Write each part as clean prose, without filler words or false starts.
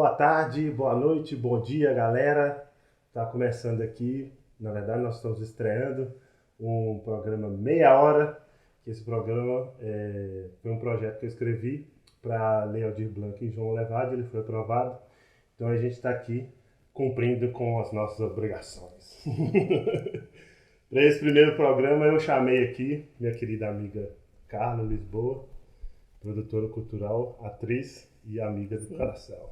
Boa tarde, boa noite, bom dia, galera. Tá começando aqui, na verdade nós estamos estreando um programa Meia Hora, que esse programa foi um projeto que eu escrevi para Lei Aldir Blanc e João Levade, ele foi aprovado. Então a gente está aqui cumprindo com as nossas obrigações. Para esse primeiro programa eu chamei aqui minha querida amiga Carla Lisboa, produtora cultural, atriz e amiga do coração.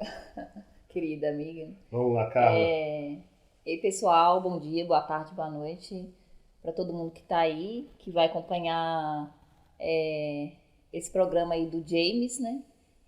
Querida amiga. Vamos lá, Carla. Ei, pessoal, bom dia, boa tarde, boa noite para todo mundo que está aí, que vai acompanhar esse programa aí do James, né?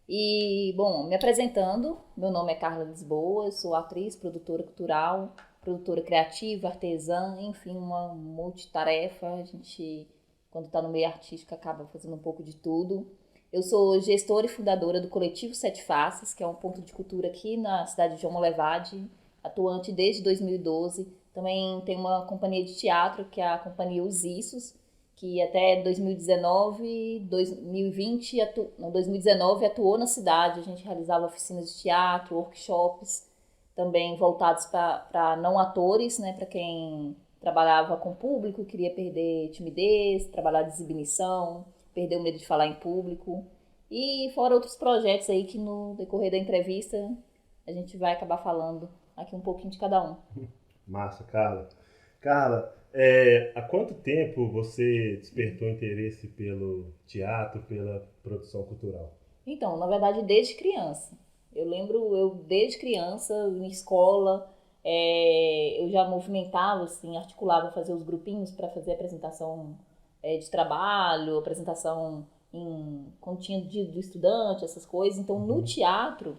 E, bom, me apresentando, meu nome é Carla Lisboa, eu sou atriz, produtora cultural, produtora criativa, artesã, enfim, uma multitarefa. A gente, quando está no meio artístico, acaba fazendo um pouco de tudo. Eu sou gestora e fundadora do Coletivo Sete Faces, que é um ponto de cultura aqui na cidade de João Levade, atuante desde 2012. Também tem uma companhia de teatro, que é a Companhia Os Issos, que até 2019 atuou na cidade. A gente realizava oficinas de teatro, workshops, também voltados para não atores, né, para quem trabalhava com público, queria perder timidez, trabalhar de exibição, perder o medo de falar em público. E fora outros projetos aí que no decorrer da entrevista a gente vai acabar falando aqui um pouquinho de cada um. Massa, Carla. Carla, há quanto tempo você despertou interesse pelo teatro, pela produção cultural? Então, na verdade, desde criança. Eu lembro, desde criança, em escola, eu já movimentava, assim, articulava fazer os grupinhos para fazer apresentação de trabalho, apresentação quando tinha dia do estudante, essas coisas. Então, no teatro,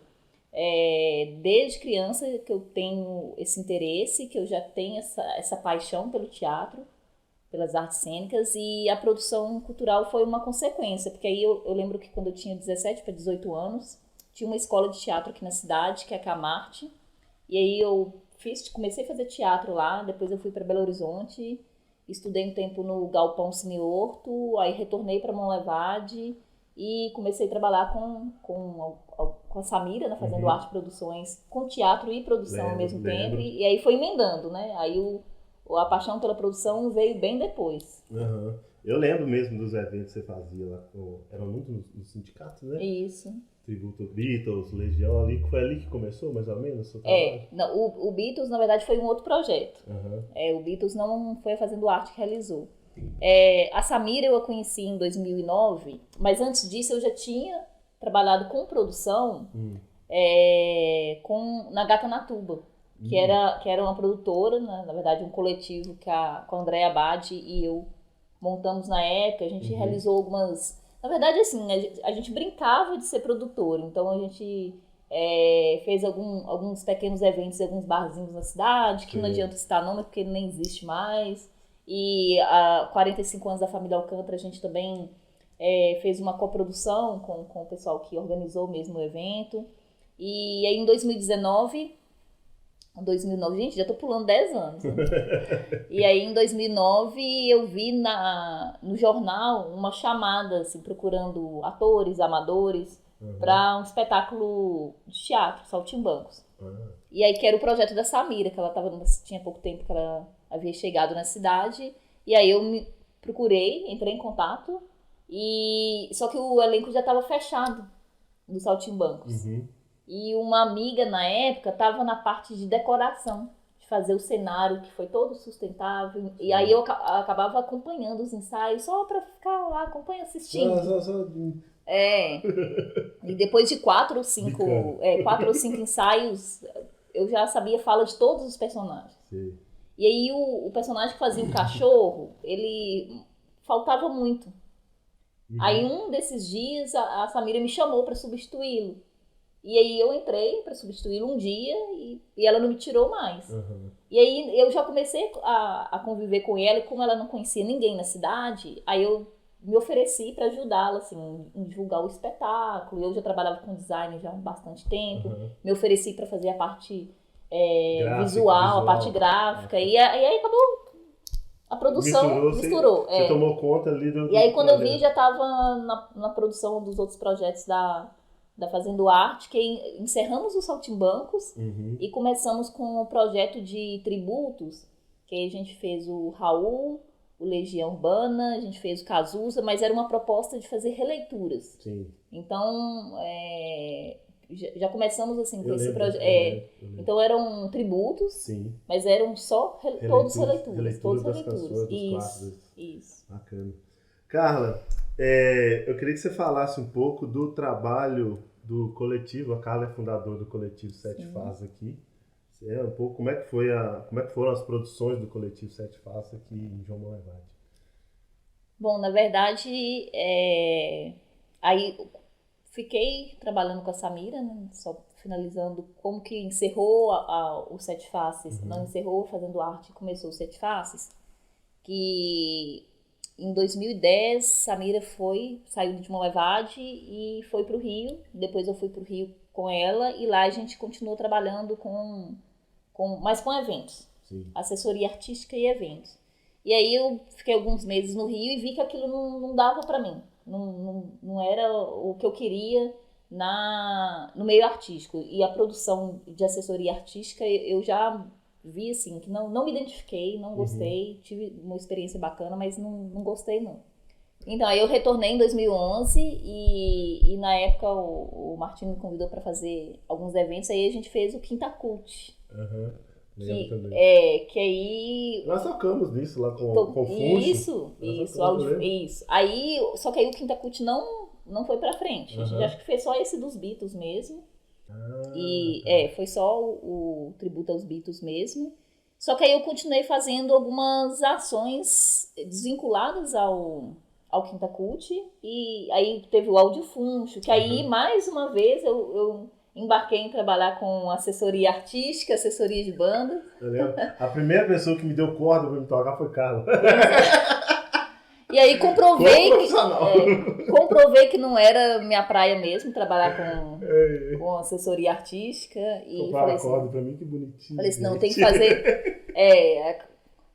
desde criança que eu tenho esse interesse, que eu já tenho essa paixão pelo teatro, pelas artes cênicas, e a produção cultural foi uma consequência, porque aí eu lembro que quando eu tinha 17 para 18 anos, tinha uma escola de teatro aqui na cidade, que é a Camarte, e aí eu comecei a fazer teatro lá, depois eu fui para Belo Horizonte, estudei um tempo no Galpão Cine Horto, aí retornei para Monlevade e comecei a trabalhar com a Samira, né, fazendo arte e produções, com teatro e produção ao mesmo tempo, e aí foi emendando, né? Aí a paixão pela produção veio bem depois. Uhum. Eu lembro mesmo dos eventos que você fazia lá, eram muito nos sindicatos, né? Isso. Tributo Beatles, Legião, foi ali que começou mais ou menos? Não, o Beatles na verdade foi um outro projeto. Uhum. O Beatles não foi a Fazendo Arte que realizou. A Samira eu a conheci em 2009, mas antes disso eu já tinha trabalhado com produção na Gata na Tuba, que era uma produtora, né, na verdade um coletivo que com a Andréa Abad e eu montamos na época. A gente realizou algumas... Na verdade, assim, a gente brincava de ser produtor, então a gente fez alguns pequenos eventos em alguns barzinhos na cidade, que não adianta citar nome, porque nem existe mais. E há 45 anos da Família Alcântara, a gente também fez uma coprodução com o pessoal que organizou mesmo o evento. E aí em 2019, gente, já tô pulando 10 anos. Né? E aí em 2009 eu vi no jornal uma chamada, assim, procurando atores, amadores, para um espetáculo de teatro, Saltimbancos. E aí que era o projeto da Samira, que ela tinha pouco tempo que ela havia chegado na cidade. E aí eu entrei em contato, só que o elenco já estava fechado do Saltimbancos. E uma amiga na época estava na parte de decoração, de fazer o cenário, que foi todo sustentável. E aí eu acabava acompanhando os ensaios só para ficar lá assistindo. E depois de 4 ou 5 ensaios, eu já sabia fala de todos os personagens. Sim. E aí o personagem que fazia o cachorro, ele faltava muito. Aí um desses dias a Samira me chamou para substituí-lo. E aí eu entrei para substituí-lo um dia e ela não me tirou mais. E aí eu já comecei a conviver com ela, e como ela não conhecia ninguém na cidade, aí eu me ofereci para ajudá-la, assim, em divulgar o espetáculo. Eu já trabalhava com design já há bastante tempo, me ofereci para fazer a parte visual, a parte gráfica, e aí acabou a produção misturou. Você tomou conta ali do... E aí quando eu vi, já estava na produção dos outros projetos da da Fazendo Arte, que encerramos os Saltimbancos Uhum. e começamos com o projeto de tributos, que aí a gente fez o Raul, o Legião Urbana, a gente fez o Cazuza, mas era uma proposta de fazer releituras. Sim. Então, já começamos assim com Eu esse lembro, projeto. eu lembro. Então eram tributos, Sim. mas eram só todos releituras. Releitura Todos das releituras. canções, dos Isso, clássicos. isso. Bacana. Carla, eu queria que você falasse um pouco do trabalho do coletivo. A Carla é fundadora do coletivo Sete Faces aqui. Um pouco como é que foram as produções do coletivo Sete Faces aqui em João Monlevade? Bom, na verdade, aí fiquei trabalhando com a Samira, né, só finalizando como que encerrou o Sete Faces. Uhum. Não encerrou Fazendo Arte e começou o Sete Faces, que em 2010 Samira saiu de Monlevade e foi para o Rio. Depois eu fui para o Rio com ela e lá a gente continuou trabalhando mais com eventos. Sim. Assessoria artística e eventos. E aí eu fiquei alguns meses no Rio e vi que aquilo não dava para mim. Não era o que eu queria no meio artístico. E a produção de assessoria artística eu já vi assim, que não me identifiquei, não gostei. Tive uma experiência bacana, mas não gostei não. Então aí eu retornei em 2011 e na época o Martinho me convidou para fazer alguns eventos. Aí a gente fez o Quinta Cult. Uhum. Que aí... Nós tocamos nisso lá com o Funcho. Isso. Aí, só que aí o Quinta Cult não foi pra frente. A gente acho que fez só esse dos Beatles mesmo. Foi só o tributo aos Beatles mesmo. Só que aí eu continuei fazendo algumas ações desvinculadas ao Quinta Cult. E aí teve o Áudio Funcho, que aí mais uma vez eu embarquei em trabalhar com assessoria artística, assessoria de banda. Eu lembro. A primeira pessoa que me deu corda pra me tocar foi Carla. E aí comprovei que não era minha praia mesmo, trabalhar com assessoria artística. E compraram a corda pra mim, que bonitinho. Falei assim, não, tem que fazer...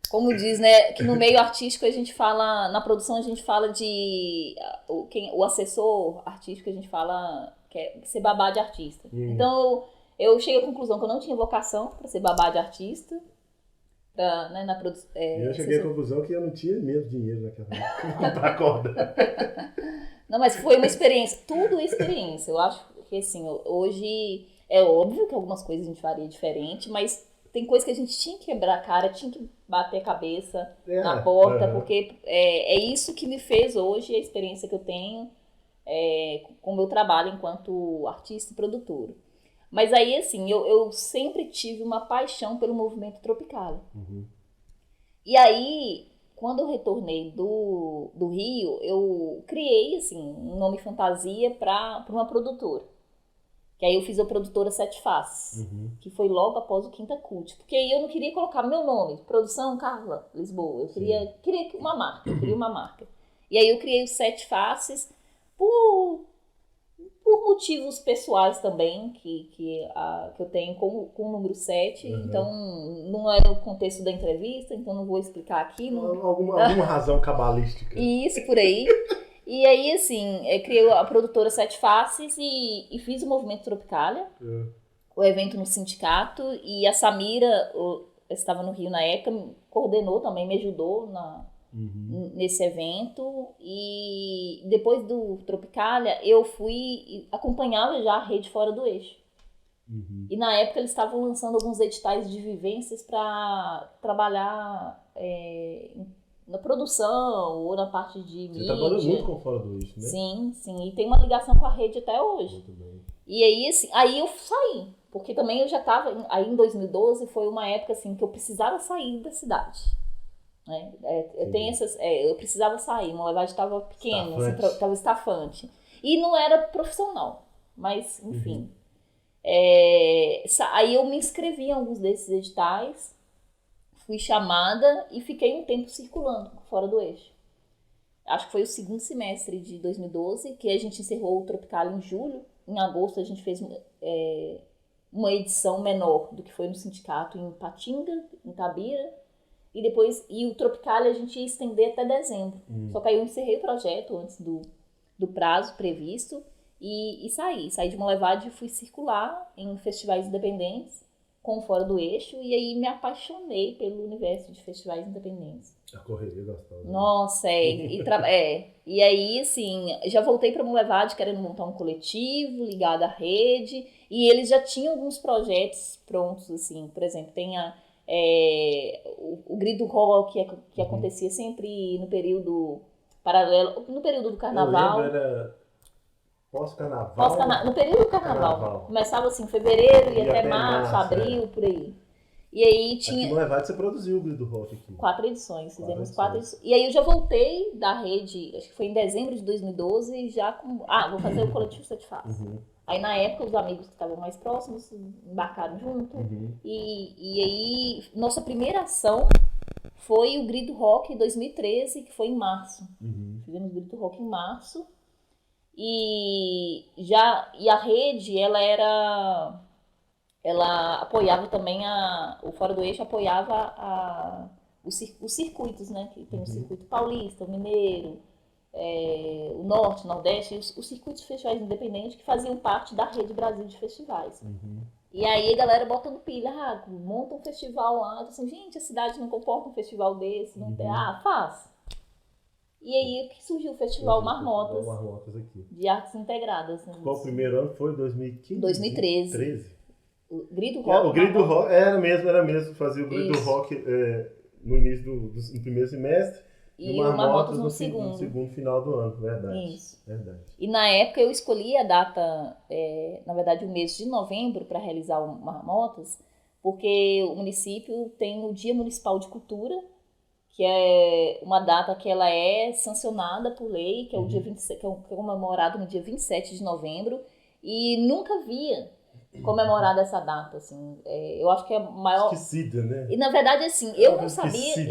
como diz, né, que no meio artístico a gente fala, na produção a gente fala de... O assessor artístico a gente fala... que é ser babá de artista. Então, eu cheguei à conclusão que eu não tinha vocação para ser babá de artista. Na produção. Eu cheguei à conclusão que eu não tinha mesmo dinheiro naquela época para comprar corda. Não, mas foi uma experiência. Tudo é experiência. Eu acho que, assim, hoje é óbvio que algumas coisas a gente faria diferente, mas tem coisas que a gente tinha que quebrar a cara, tinha que bater a cabeça na porta, porque é isso que me fez hoje, a experiência que eu tenho com o meu trabalho enquanto artista e produtora. Mas aí, assim, eu sempre tive uma paixão pelo movimento tropical. E aí, quando eu retornei do Rio, eu criei, assim, um nome fantasia para uma produtora. Que aí eu fiz a produtora Sete Faces, que foi logo após o Quinta Cult. Porque aí eu não queria colocar meu nome, produção Carla Lisboa. Eu queria uma marca, E aí eu criei o Sete Faces por motivos pessoais também, que eu tenho com o número 7. Então, não é o contexto da entrevista, então não vou explicar aqui. Alguma razão cabalística. Isso, por aí. E aí, assim, eu criei a produtora Sete Faces e fiz o Movimento Tropicalia, o evento no sindicato, e a Samira, eu estava no Rio na época, coordenou também, me ajudou nesse evento. E depois do Tropicalia, eu acompanhava já a rede Fora do Eixo. E na época eles estavam lançando alguns editais de vivências para trabalhar na produção ou na parte de mídia. Você trabalhou muito com Fora do Eixo, né? Sim. E tem uma ligação com a rede até hoje. Muito bem. E aí, assim, aí eu saí. Porque também eu já estava... Aí em 2012 foi uma época assim, que eu precisava sair da cidade. Né? Eu precisava sair. Monlevade estava pequeno, estava estafante. E não era profissional. Mas, enfim. Aí eu me inscrevi em alguns desses editais. Fui chamada e fiquei um tempo circulando Fora do Eixo. Acho que foi o segundo semestre de 2012, que a gente encerrou o Tropical em julho. Em agosto a gente fez uma edição menor do que foi no sindicato em Patinga, em Tabira. E o Tropical a gente ia estender até dezembro. Só que aí eu encerrei o projeto antes do prazo previsto. e saí de Monlevade e fui circular em festivais independentes com Fora do Eixo, e aí me apaixonei pelo universo de festivais independentes. A correria gostosa. Nossa, e aí, assim, já voltei para Monlevade querendo montar um coletivo ligado à rede, e eles já tinham alguns projetos prontos, assim, por exemplo, tem o Grito Rock que acontecia sempre no período paralelo, no período do carnaval. Eu lembro, era pós-carnaval. No período do carnaval. Começava assim em fevereiro, ia até março, abril, por aí. E aí tinha. Aqui no Monlevade você produziu o Grito Rock aqui. 4 edições, fizemos 4 edições. E aí eu já voltei da rede, acho que foi em dezembro de 2012, já com. Vou fazer o coletivo Sete Faces. Aí na época os amigos que estavam mais próximos embarcaram junto. E aí nossa primeira ação foi o Grito Rock 2013, que foi em março. Fizemos o Grito Rock em março. E a rede, ela apoiava também o Fora do Eixo apoiava os circuitos, né? Que tem o circuito paulista, o mineiro, o norte, o nordeste, os circuitos de festivais independentes que faziam parte da Rede Brasil de Festivais. E aí a galera botando pilha, monta um festival lá, assim, gente, a cidade não comporta um festival desse, não tem, faz. E aí que surgiu o Festival Marmotas aqui. De Artes Integradas. Né? Qual o primeiro ano? Foi 2015? 2013. O Grito Rock. O Grito Rock era mesmo. Fazia o Grito Rock no início do primeiro semestre e o Marmotas no segundo final do ano, verdade. Isso. Verdade. E na época eu escolhi a data, na verdade o mês de novembro para realizar o Marmotas, porque o município tem o Dia Municipal de Cultura, que é uma data que ela é sancionada por lei, que é o dia 27, que é comemorado no dia 27 de novembro, e nunca havia comemorado essa data, assim. Eu acho que é a maior... Esquecida, né? E na verdade, assim, eu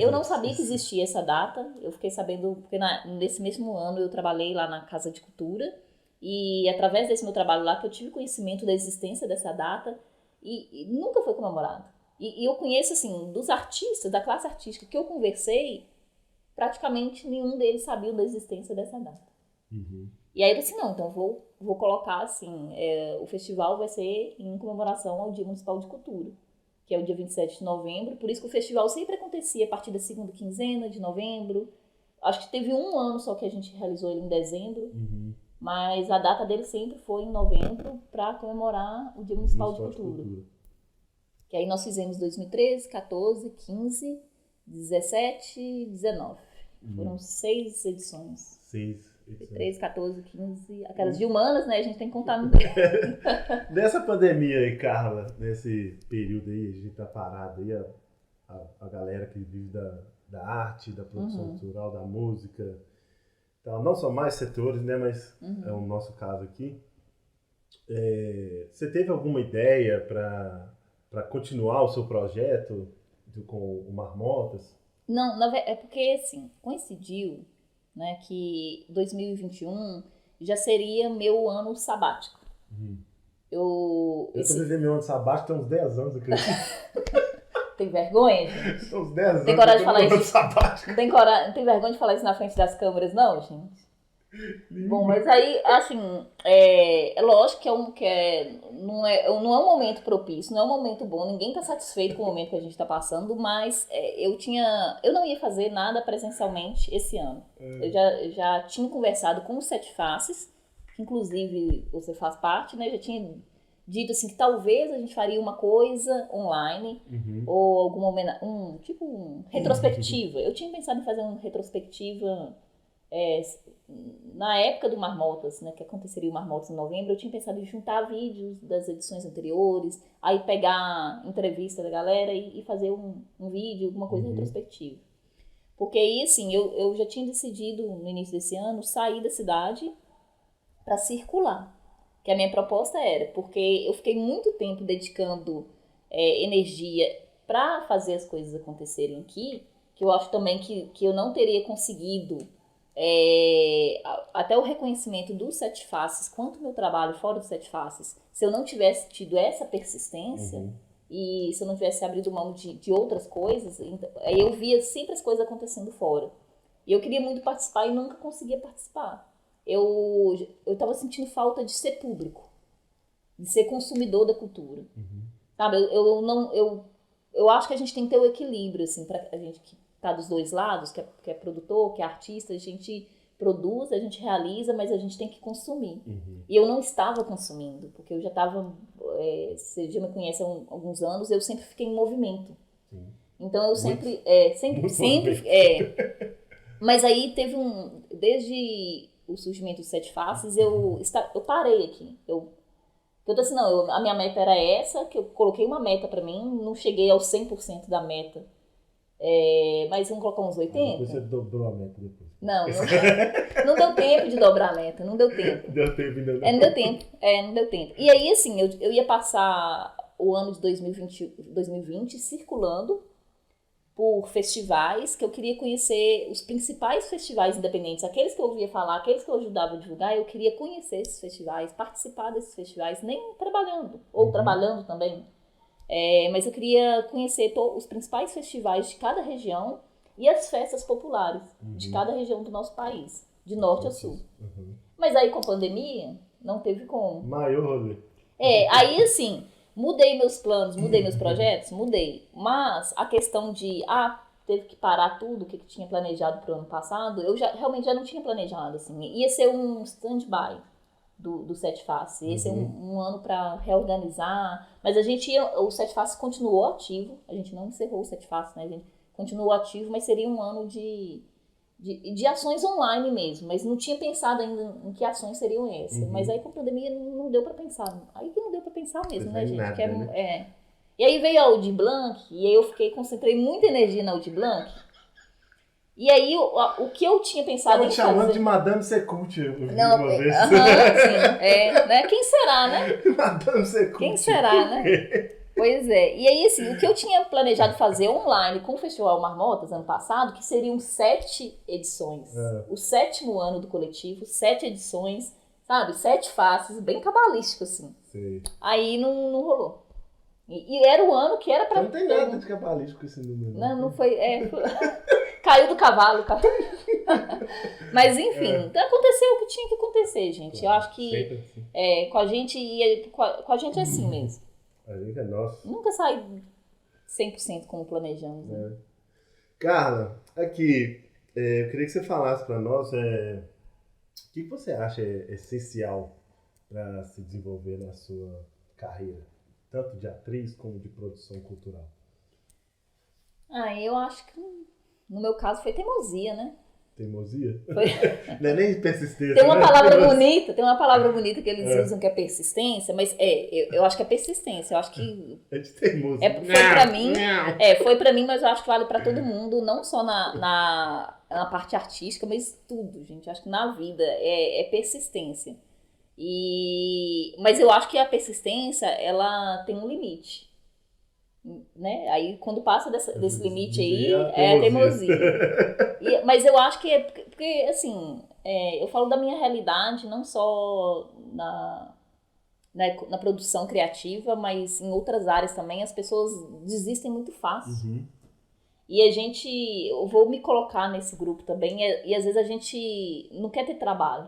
não sabia que existia essa data. Eu fiquei sabendo, porque nesse mesmo ano eu trabalhei lá na Casa de Cultura, e através desse meu trabalho lá que eu tive conhecimento da existência dessa data, e nunca foi comemorado. E eu conheço, assim, dos artistas, da classe artística que eu conversei, praticamente nenhum deles sabia da existência dessa data. E aí eu disse, não, então vou colocar, assim, o festival vai ser em comemoração ao Dia Municipal de Cultura, que é o dia 27 de novembro, por isso que o festival sempre acontecia a partir da segunda quinzena de novembro. Acho que teve um ano só que a gente realizou ele em dezembro, mas a data dele sempre foi em novembro para comemorar o Dia Municipal de Cultura. Que aí nós fizemos 2013, 14, 15, 17 e 19. Foram 6 edições. 13, 14, 15. Aquelas de humanas, né? A gente tem que contar no tempo. Nessa pandemia aí, Carla, nesse período aí, a gente tá parado aí, a galera que vive da arte, da produção cultural, da música, tal. Não são mais setores, né? Mas é o nosso caso aqui. Você teve alguma ideia para continuar o seu projeto com o Marmotas? Não, é porque, assim, coincidiu, né, que 2021 já seria meu ano sabático. Eu tô vivendo meu ano sabático tem uns 10 anos, acredito. Tem vergonha, gente? Tem uns 10 anos. Tem coragem de falar isso? Sabático. Não tem vergonha de falar isso na frente das câmeras, não, gente? Bom, mas aí, assim, é lógico que não é um momento propício, não é um momento bom, ninguém tá satisfeito com o momento que a gente tá passando, mas eu não ia fazer nada presencialmente esse ano. Eu já tinha conversado com o Sete Faces, que inclusive você faz parte, né? Já tinha dito assim que talvez a gente faria uma coisa online, ou alguma retrospectiva. Eu tinha pensado em fazer uma retrospectiva na época do Marmotas, né, que aconteceria o Marmotas em novembro. Eu tinha pensado em juntar vídeos das edições anteriores, aí pegar entrevista da galera e fazer um vídeo, alguma coisa retrospectiva. Porque aí, assim, eu já tinha decidido no início desse ano sair da cidade para circular. Que a minha proposta era, porque eu fiquei muito tempo dedicando energia para fazer as coisas acontecerem aqui, que eu acho também que eu não teria conseguido até o reconhecimento dos Sete Faces, quanto meu trabalho fora dos Sete Faces, se eu não tivesse tido essa persistência e se eu não tivesse abrido mão de outras coisas, então, aí eu via sempre as coisas acontecendo fora. E eu queria muito participar e nunca conseguia participar. eu tava sentindo falta de ser público, de ser consumidor da cultura. Sabe, eu acho que a gente tem que ter o equilíbrio, assim, pra a gente que tá dos dois lados, que é produtor, que é artista, a gente produz, a gente realiza, mas a gente tem que consumir. E eu não estava consumindo, porque eu já estava, você já me conhece há alguns anos, eu sempre fiquei em movimento. Então eu sempre, mas aí teve desde o surgimento dos Sete Faces, eu parei aqui. Eu tô assim, não, a minha meta era essa, que eu coloquei uma meta pra mim, não cheguei aos 100% da meta. Mas vamos colocar uns 80%. Depois você dobrou a meta depois. Não deu tempo de dobrar a meta, não deu tempo. Deu tempo ainda. Não deu tempo. Não deu tempo. E aí, assim, eu ia passar o ano de 2020 circulando por festivais, que eu queria conhecer os principais festivais independentes, aqueles que eu ouvia falar, aqueles que eu ajudava a divulgar, eu queria conhecer esses festivais, participar desses festivais, nem trabalhando, ou trabalhando também. Mas eu queria conhecer os principais festivais de cada região e as festas populares de cada região do nosso país, de norte a sul. Mas aí com a pandemia, não teve como. Maior rolê. Aí assim, mudei meus planos, mudei meus projetos, mudei. Mas a questão de, teve que parar tudo que tinha planejado pro ano passado, eu realmente já não tinha planejado, assim. Ia ser um stand-by do Sete Faces. Ia ser um ano para reorganizar. Mas o Sete Faces continuou ativo. A gente não encerrou o Sete Faces, né? A gente continuou ativo, mas seria um ano de ações online mesmo. Mas não tinha pensado ainda em que ações seriam essas. Mas aí com a pandemia não deu para pensar. Aí que não deu para pensar mesmo, né, gente? Nada, né? E aí veio a Aldir Blanc, e aí eu concentrei muita energia na Aldir Blanc. E aí, o que eu tinha pensado em fazer... Tava te chamando de Madame Secult, eu vi uma vez. Sim, né? Quem será, né? Madame Secult. Quem será, né? Pois é. E aí, assim, o que eu tinha planejado fazer online com o Festival Marmotas, ano passado, que seriam 7 edições. O 7º ano do coletivo, 7 edições, sabe? 7 faces, bem cabalístico, assim. Sei. Aí não rolou. E era o ano que era pra... Não tem nada de cabalístico esse número. Não foi... Caiu do cavalo. Mas enfim, então aconteceu o que tinha que acontecer, gente. Eu acho que com a gente é assim mesmo. A gente é nosso. Nunca sai 100% como planejamos. Né? Carla, aqui, eu queria que você falasse para nós o que você acha essencial para se desenvolver na sua carreira, tanto de atriz como de produção cultural. Eu acho que no meu caso foi teimosia, né? Teimosia? Foi. Não é nem persistência. Tem uma palavra bonita que eles usam que é persistência, mas eu acho que é persistência. Eu acho que é de teimoso. Foi pra mim, mas eu acho que vale pra todo mundo, não só na parte artística, mas tudo, gente. Eu acho que na vida é persistência. Mas eu acho que a persistência, ela tem um limite. Né? Aí quando passa desse limite aí, é a teimosia. Mas eu acho que porque assim, eu falo da minha realidade, não só na produção criativa, mas em outras áreas também, as pessoas desistem muito fácil. E eu vou me colocar nesse grupo também, e às vezes a gente não quer ter trabalho.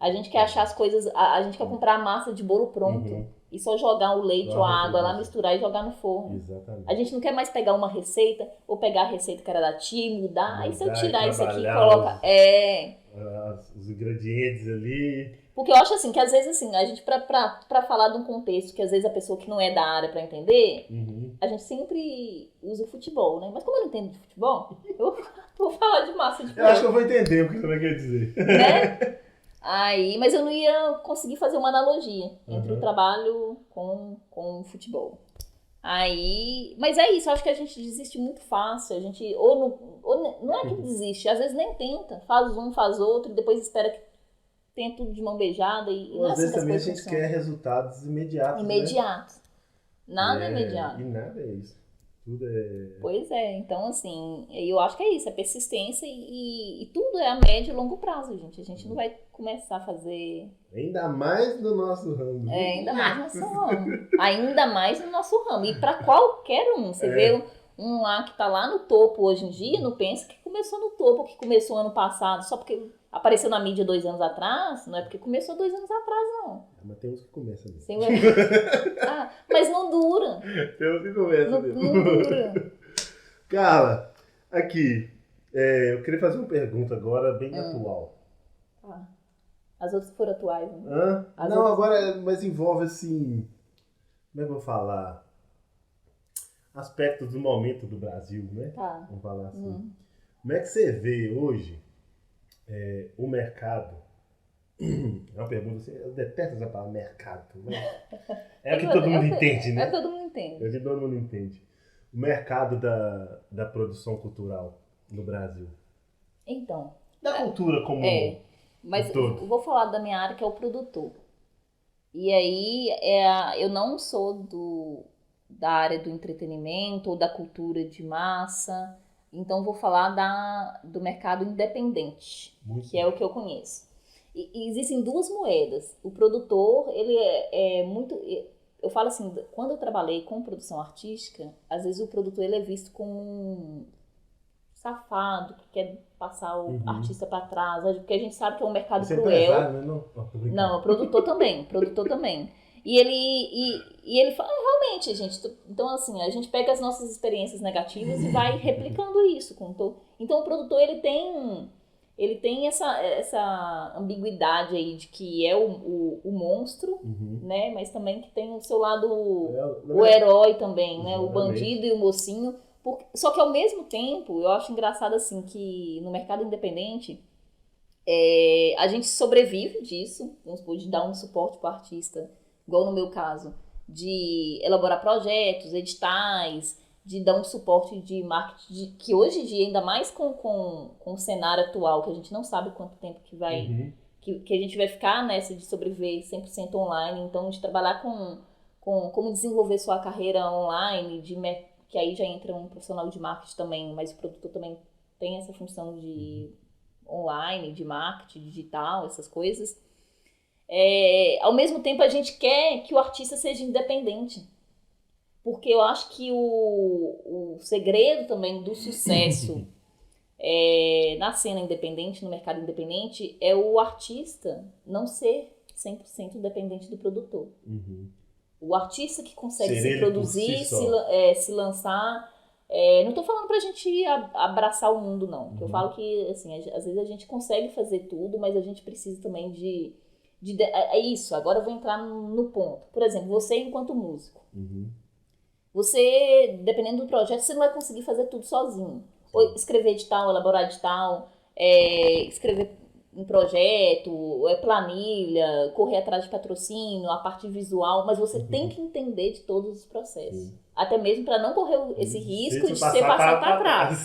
A gente quer achar as coisas, a gente quer comprar a massa de bolo pronto. E só jogar o leite ou a água lá, misturar e jogar no forno. Exatamente. A gente não quer mais pegar uma receita, ou pegar a receita que era da tia e mudar. Aí se eu tirar isso aqui e coloca... Os ingredientes ali... Porque eu acho assim, que às vezes assim, a gente pra falar de um contexto que às vezes a pessoa que não é da área pra entender, a gente sempre usa o futebol, né? Mas como eu não entendo de futebol, eu vou falar de massa de bolo. Eu acho que eu vou entender o que você vai querer dizer. Né? Mas eu não ia conseguir fazer uma analogia entre o trabalho com o futebol. Mas é isso, eu acho que a gente desiste muito fácil. A gente não é que desiste, às vezes nem tenta. Faz um, faz outro, e depois espera que tenha tudo de mão beijada. Às vezes também a gente quer resultados imediatos. Imediatos. Né? Nada é imediato. E nada é isso. Tudo Pois é, então assim, eu acho que é isso, é persistência e tudo é a médio e longo prazo, gente. A gente não vai começar a fazer... Ainda mais no nosso ramo. Ainda mais no nosso ramo. Ainda mais no nosso ramo. E para qualquer um. Você vê um lá que tá lá no topo hoje em dia, não pensa que começou no topo, que começou ano passado, só porque apareceu na mídia 2 anos atrás, não é porque começou 2 anos atrás, não. Mas tem uns que começam mesmo. Mas não dura. Tem uns que começam mesmo. Não dura. Carla, aqui, eu queria fazer uma pergunta agora bem atual. Tá. As outras foram atuais, né? Hã? Não, agora, mas envolve assim, como é que eu vou falar? Aspectos do momento do Brasil, né? Tá. Vamos falar assim. Como é que você vê hoje o mercado? É uma pergunta assim, eu detesto essa palavra mercado. É o que todo mundo entende, né? É o que todo mundo entende. É o que todo mundo entende. O mercado da produção cultural no Brasil. Então. Da cultura como mas todo. Eu vou falar da minha área, que é o produtor. E aí, eu não sou da área do entretenimento ou da cultura de massa. Então, vou falar do mercado independente, que é o que eu conheço. E existem duas moedas. O produtor, ele é muito... Eu falo assim, quando eu trabalhei com produção artística, às vezes o produtor ele é visto como um safado, que quer passar o artista para trás, porque a gente sabe que é um mercado cruel. Não, produtor também. E ele fala, realmente, gente, então assim, a gente pega as nossas experiências negativas e vai replicando isso. Então o produtor, ele tem essa ambiguidade aí de que é o monstro, né? Mas também que tem o seu lado, o herói também, né? O bandido e o mocinho. Só que ao mesmo tempo, eu acho engraçado assim que no mercado independente a gente sobrevive disso, vamos supor, de dar um suporte para o artista, igual no meu caso, de elaborar projetos, editais, de dar um suporte de marketing, que hoje em dia, ainda mais com o cenário atual, que a gente não sabe quanto tempo que vai que a gente vai ficar nessa de sobreviver 100% online, então de trabalhar com como desenvolver sua carreira online, que aí já entra um profissional de marketing também, mas o produtor também tem essa função de online, de marketing digital, essas coisas. Ao mesmo tempo, a gente quer que o artista seja independente. Porque eu acho que o segredo também do sucesso na cena independente, no mercado independente, é o artista não ser 100% dependente do produtor. O artista que consegue se produzir, se lançar. Não estou falando pra gente abraçar o mundo, não. Eu falo que, assim, às vezes a gente consegue fazer tudo, mas a gente precisa também é isso, agora eu vou entrar no ponto. Por exemplo, você enquanto músico. Você, dependendo do projeto, você não vai conseguir fazer tudo sozinho. Ou escrever edital, elaborar edital, escrever um projeto, planilha, correr atrás de patrocínio, a parte visual, mas você tem que entender de todos os processos. Até mesmo para não correr esse risco de ser passado para trás.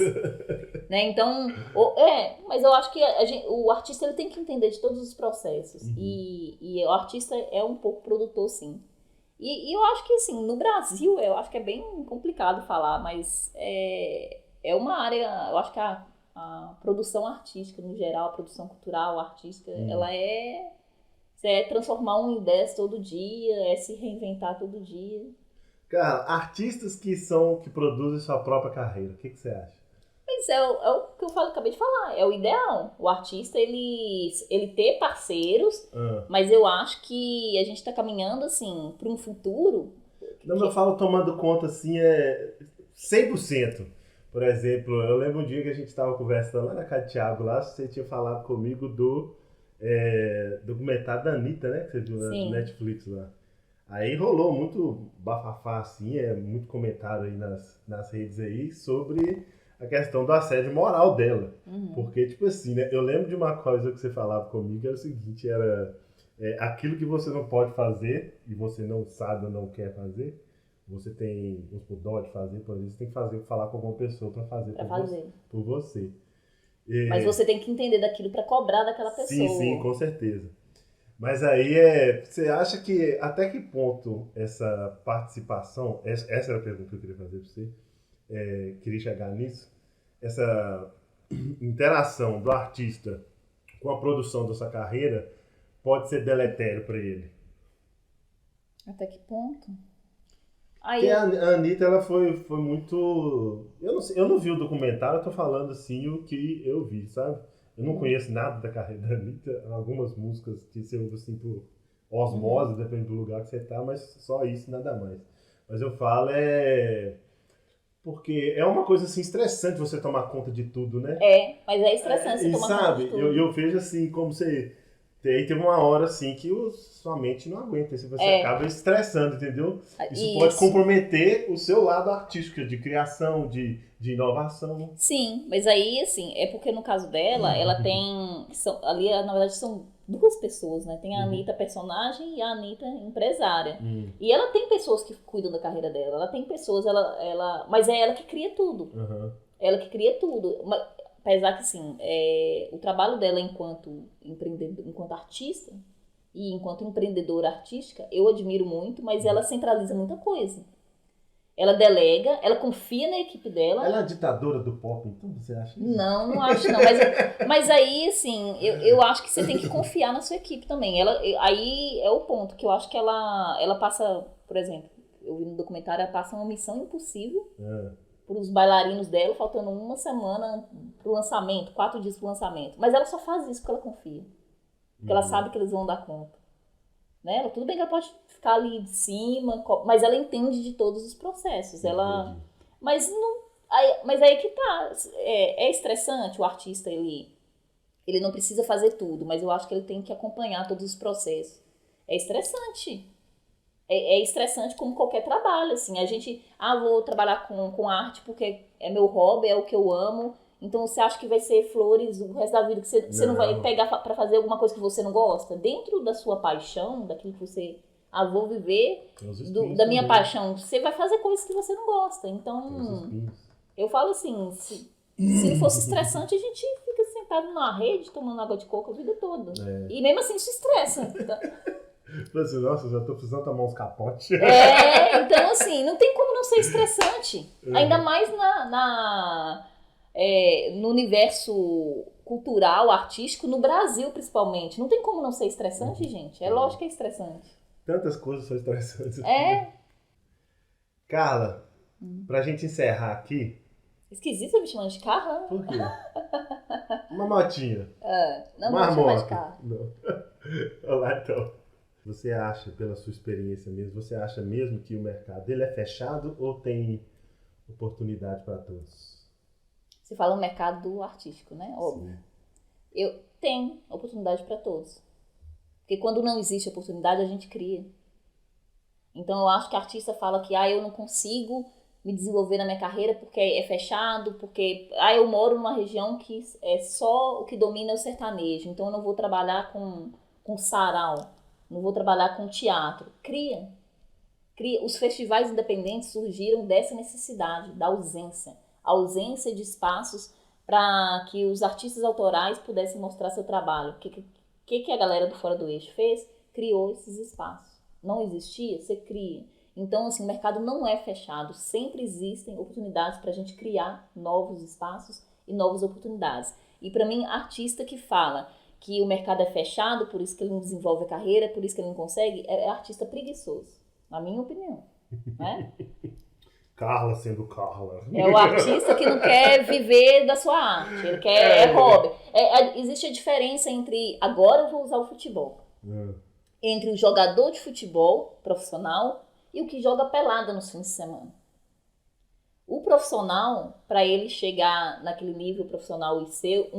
Né? Então, mas eu acho que o artista ele tem que entender de todos os processos. E o artista é um pouco produtor, sim. E eu acho que, assim, no Brasil, eu acho que é bem complicado falar, mas é uma área, eu acho que a produção artística, no geral, a produção cultural, artística, ela é transformar 1 em 10 todo dia, é se reinventar todo dia. Cara, artistas que produzem sua própria carreira, o que você acha? Mas é o que eu acabei de falar, é o ideal. O artista, ele ter parceiros, mas eu acho que a gente está caminhando, assim, para um futuro... Não, eu falo tomando conta, assim, 100%. Por exemplo, eu lembro um dia que a gente estava conversando lá na casa de Thiago, lá, você tinha falado comigo do documentário da Anitta, né? Que você viu na Netflix lá. Aí rolou muito bafafá, assim, muito comentário aí nas redes aí sobre a questão do assédio moral dela. Porque, tipo assim, né? Eu lembro de uma coisa que você falava comigo, era o seguinte, aquilo que você não pode fazer e você não sabe ou não quer fazer, você tem dó de fazer, por exemplo, você tem que falar com alguma pessoa para fazer por você. Mas você tem que entender daquilo para cobrar daquela pessoa. Sim, com certeza. Mas aí, você acha que até que ponto essa participação, essa era a pergunta que eu queria fazer para você, queria chegar nisso, essa interação do artista com a produção da sua carreira pode ser deletério para ele? Até que ponto? Porque a Anitta, ela foi muito... Eu não vi o documentário, eu tô falando assim o que eu vi, sabe? Eu não conheço nada da carreira da Anitta, algumas músicas que você ouve assim por osmose, depende do lugar que você tá, mas só isso, nada mais. Mas eu falo porque é uma coisa assim estressante você tomar conta de tudo, né? Mas é estressante você E tomar conta de sabe, tudo. eu vejo assim, como você. Teve uma hora assim que sua mente não aguenta, assim, você acaba estressando, entendeu? Isso pode comprometer o seu lado artístico, de criação, de inovação. Sim, mas aí, assim, é porque no caso dela, ela tem. Ali, na verdade, são duas pessoas, né? Tem a Anitta personagem e a Anitta empresária. E ela tem pessoas que cuidam da carreira dela, ela tem pessoas, mas é ela que cria tudo. Ela que cria tudo. Apesar que, assim, o trabalho dela enquanto empreendedor, enquanto artista e enquanto empreendedora artística, eu admiro muito, mas ela centraliza muita coisa. Ela delega, ela confia na equipe dela. Ela é a ditadora do pop, então você acha isso? Não acho não. Mas aí, assim, eu acho que você tem que confiar na sua equipe também. Aí é o ponto, que eu acho que ela passa, por exemplo, eu vi no documentário, ela passa uma missão impossível para os bailarinos dela, faltando uma semana pro lançamento, 4 dias pro lançamento. Mas ela só faz isso porque ela confia. Porque ela sabe que eles vão dar conta. Né? Tudo bem que ela pode ficar ali de cima, mas ela entende de todos os processos. Mas aí que tá. É estressante o artista, ele não precisa fazer tudo, mas eu acho que ele tem que acompanhar todos os processos. É estressante. É estressante como qualquer trabalho, assim. A gente, vou trabalhar com arte porque é meu hobby, é o que eu amo. Então você acha que vai ser flores o resto da vida, que você não vai pegar pra fazer alguma coisa que você não gosta? Dentro da sua paixão, daquilo que você... vou viver da minha paixão. Você vai fazer coisas que você não gosta. Então, eu falo assim, se não fosse estressante, a gente fica sentado numa rede, tomando água de coco a vida toda. E mesmo assim, isso estressa. Assim, nossa, já tô precisando tomar uns capotes. Então assim, não tem como não ser estressante. Ainda mais no universo cultural, artístico, no Brasil principalmente. Não tem como não ser estressante, gente. É lógico que é estressante. Tantas coisas são estressantes. Carla, pra gente encerrar aqui... Esquisito você me chamando de carro? Por quê? Uma motinha. Não me chamar de carro. Não. Olá, então. Você acha, pela sua experiência mesmo, você acha mesmo que o mercado ele é fechado ou tem oportunidade para todos? Você fala o mercado artístico, né? Óbvio. Eu tenho oportunidade para todos. Porque quando não existe oportunidade, a gente cria. Então eu acho que a artista fala que eu não consigo me desenvolver na minha carreira porque é fechado, porque eu moro numa região que é só o que domina é o sertanejo, então eu não vou trabalhar com sarau, não vou trabalhar com teatro. Cria. Os festivais independentes surgiram dessa necessidade, da ausência de espaços para que os artistas autorais pudessem mostrar seu trabalho. O que a galera do Fora do Eixo fez? Criou esses espaços. Não existia? Você cria. Então, assim, o mercado não é fechado. Sempre existem oportunidades para a gente criar novos espaços e novas oportunidades. E para mim, artista que fala que o mercado é fechado, por isso que ele não desenvolve a carreira, por isso que ele não consegue, é artista preguiçoso, na minha opinião. Né? Carla sendo Carla. É o artista que não quer viver da sua arte, ele quer hobby. Existe a diferença entre, agora eu vou usar o futebol, entre o jogador de futebol profissional e o que joga pelada nos fins de semana. O profissional, para ele chegar naquele nível profissional e ser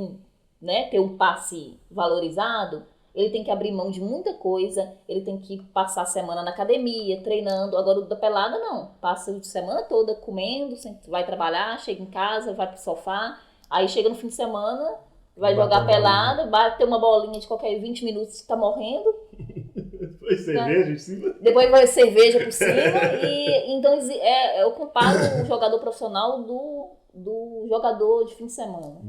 ter um passe valorizado, ele tem que abrir mão de muita coisa, ele tem que passar a semana na academia, treinando. Agora o da pelada não, passa a semana toda comendo, vai trabalhar, chega em casa, vai pro sofá, aí chega no fim de semana, vai jogar pelada, bate uma bolinha de qualquer 20 minutos, tá morrendo. Depois cerveja em cima. Depois vai cerveja por cima. Então eu comparo o jogador profissional do jogador de fim de semana.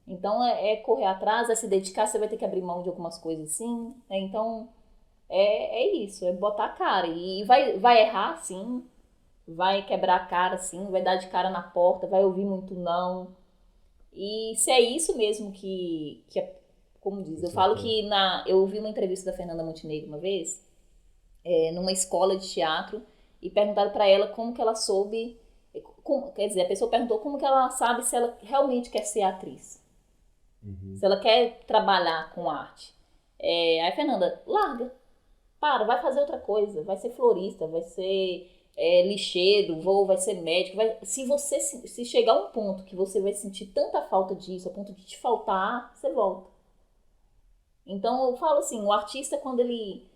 Então é correr atrás, é se dedicar, você vai ter que abrir mão de algumas coisas assim. Né? Então é isso, é botar a cara. E vai errar sim, vai quebrar a cara sim, vai dar de cara na porta, vai ouvir muito não. E se é isso mesmo que como diz, eu falo que eu ouvi uma entrevista da Fernanda Montenegro uma vez, numa escola de teatro, e perguntaram para ela como que ela quer dizer, a pessoa perguntou como que ela sabe se ela realmente quer ser atriz. Se ela quer trabalhar com arte. Aí, Fernanda, larga. Vai fazer outra coisa. Vai ser florista, vai ser lixeiro, vai ser médico. Se chegar a um ponto que você vai sentir tanta falta disso, a ponto de te faltar, você volta. Então, eu falo assim, o artista, quando ele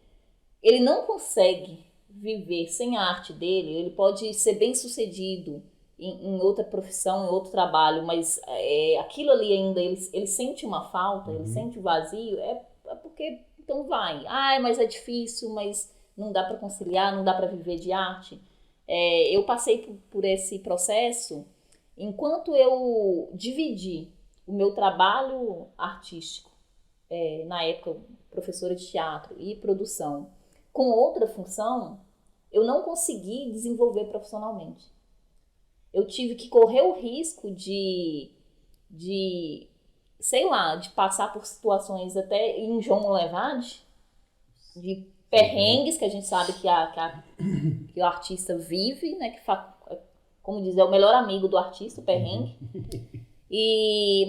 não consegue viver sem a arte dele, ele pode ser bem sucedido em outra profissão, em outro trabalho, mas aquilo ali ainda, ele sente uma falta, ele sente o vazio, porque, então vai. Mas é difícil, mas não dá para conciliar, não dá para viver de arte. Eu passei por esse processo enquanto eu dividi o meu trabalho artístico, na época professora de teatro e produção, com outra função, eu não consegui desenvolver profissionalmente. Eu tive que correr o risco de sei lá, de passar por situações até em João Levade, de perrengues que a gente sabe que o artista vive, né? Como diz, é o melhor amigo do artista, o perrengue.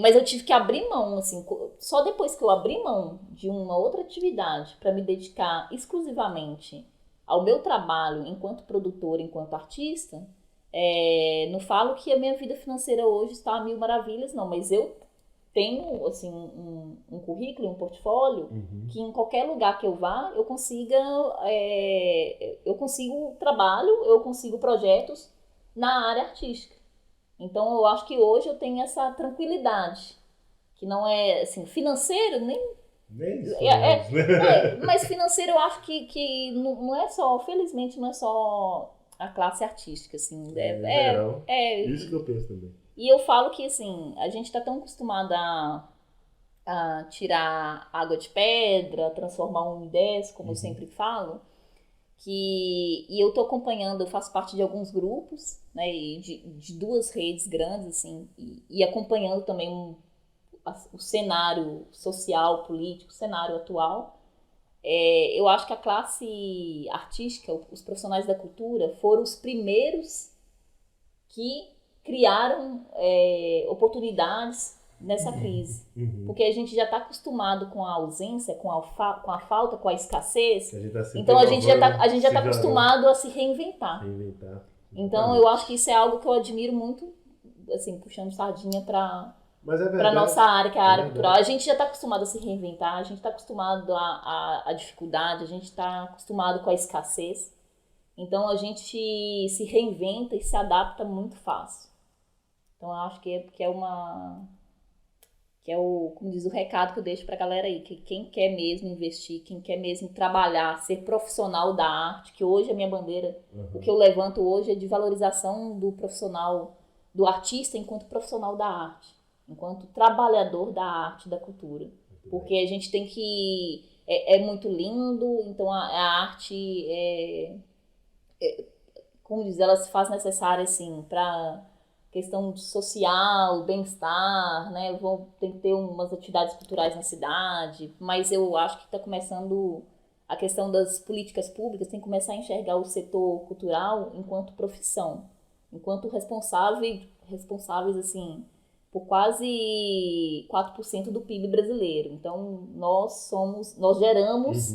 Mas eu tive que abrir mão, assim, só depois que eu abri mão de uma outra atividade para me dedicar exclusivamente ao meu trabalho enquanto produtora, enquanto artista, não falo que a minha vida financeira hoje está a mil maravilhas, não, mas eu tenho, assim, um currículo, um portfólio, que em qualquer lugar que eu vá, eu consigo trabalho, eu consigo projetos na área artística. Então, eu acho que hoje eu tenho essa tranquilidade, que não é, assim, financeiro, nem isso, mas financeiro eu acho que não é só, felizmente, não é só a classe artística, assim. Isso que eu penso também. E eu falo que, assim, a gente tá tão acostumado a tirar água de pedra, transformar um em 10, como eu sempre falo, e eu tô acompanhando, eu faço parte de alguns grupos, né, e de duas redes grandes, assim, e acompanhando também o cenário social, político, o cenário atual. Eu acho que a classe artística, os profissionais da cultura, foram os primeiros que criaram oportunidades nessa crise. Porque a gente já está acostumado com a ausência, com a falta, com a escassez. Então a gente já está acostumado a se reinventar. Então eu acho que isso é algo que eu admiro muito, assim, puxando sardinha para nossa área, que é a área cultural. A gente já está acostumado a se reinventar, a gente está acostumado à dificuldade, a gente está acostumado com a escassez. Então a gente se reinventa e se adapta muito fácil. Então eu acho que é como diz o recado que eu deixo pra galera aí, que quem quer mesmo investir, quem quer mesmo trabalhar, ser profissional da arte, que hoje é a minha bandeira, o que eu levanto hoje é de valorização do profissional, do artista enquanto profissional da arte, enquanto trabalhador da arte, da cultura. Porque a gente tem que... É muito lindo, então a arte como diz, ela se faz necessária, assim, para questão social, bem-estar, né? Tem que ter umas atividades culturais na cidade, mas eu acho que está começando a questão das políticas públicas, tem que começar a enxergar o setor cultural enquanto profissão, enquanto responsáveis, assim, por quase 4% do PIB brasileiro. Então, nós geramos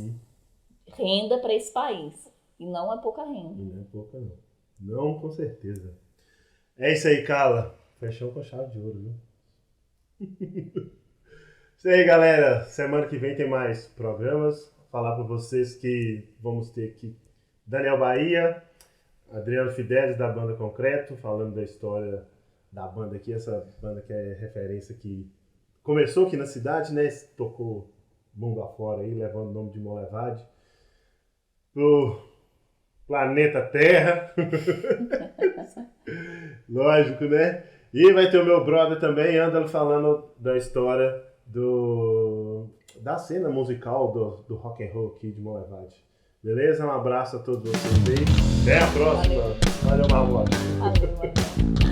renda para esse país. E não é pouca renda. E não é pouca, não. Não, com certeza. É isso aí, Carla. Fechou com chave de ouro, viu? Isso aí, galera. Semana que vem tem mais programas. Vou falar para vocês que vamos ter aqui Daniel Bahia, Adriano Fidelis, da Banda Concreto, falando da história da banda aqui. Essa banda que é referência que começou aqui na cidade, né? Tocou mundo afora aí, levando o nome de Molevade pro planeta Terra. Lógico, né? E vai ter o meu brother também, Ândalo, falando da história da cena musical do rock and roll aqui de Molevade. Beleza? Um abraço a todos vocês aí. Até a próxima. Valeu Marlon. Valeu.